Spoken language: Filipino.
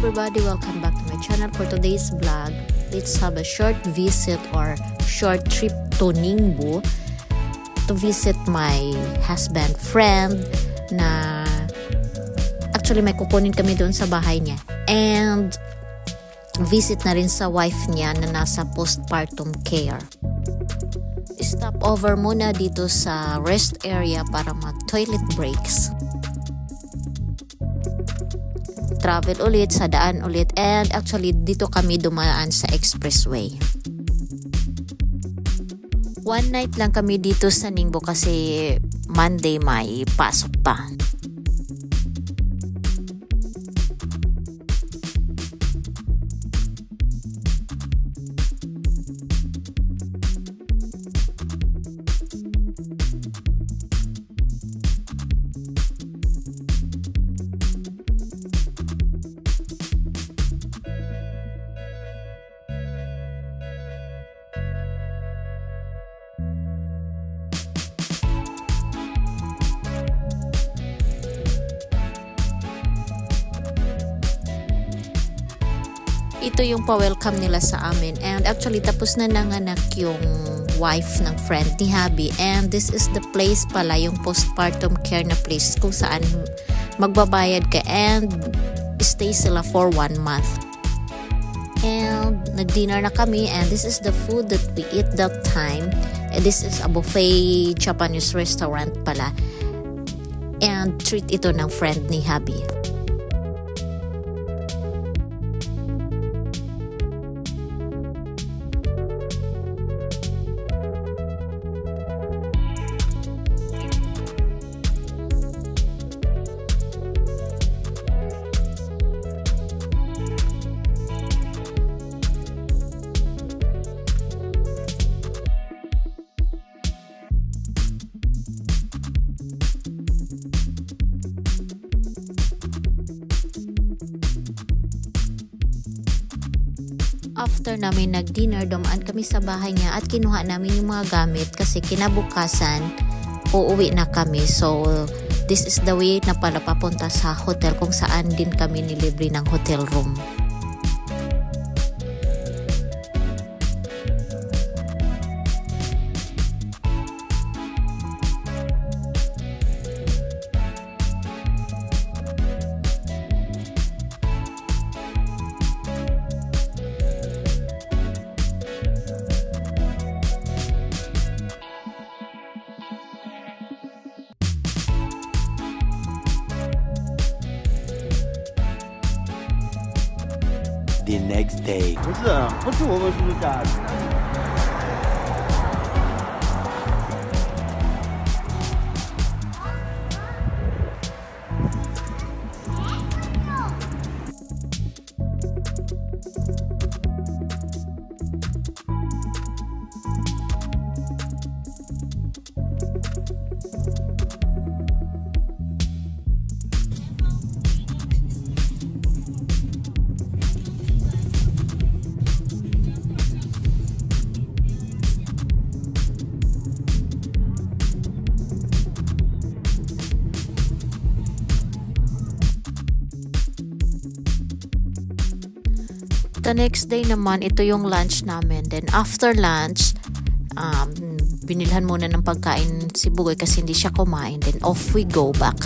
everybody, welcome back to my channel. For today's vlog, let's have a short visit or short trip to Ningbo to visit my husband friend na actually may kukunin kami doon sa bahay niya, and visit na rin sa wife niya na nasa postpartum care. Stop over muna dito sa rest area para mag-toilet breaks. Travel ulit, sa daan ulit, and actually dito kami dumaan sa expressway. One night lang kami dito sa Ningbo kasi Monday may pasok pa. Ito yung pa-welcome nila sa amin, and actually tapos na nanganak yung wife ng friend ni Habi, and this is the place pala, yung postpartum care na place kung saan magbabayad ka and stay sila for 1 month. And nag-dinner na kami, and this is the food that we eat that time, and this is a buffet Japanese restaurant pala, and treat ito ng friend ni Habi. After namin nag-dinner, dumaan kami sa bahay niya at kinuha namin yung mga gamit kasi kinabukasan uuwi na kami. So this is the way na pala papunta sa hotel kung saan din kami nilibre ng hotel room. The next day. 不是我们是不是家的？ The next day naman, ito yung lunch namin. Then after lunch, binilhan muna ng pagkain si Bugoy kasi hindi siya kumain. Then off we go back.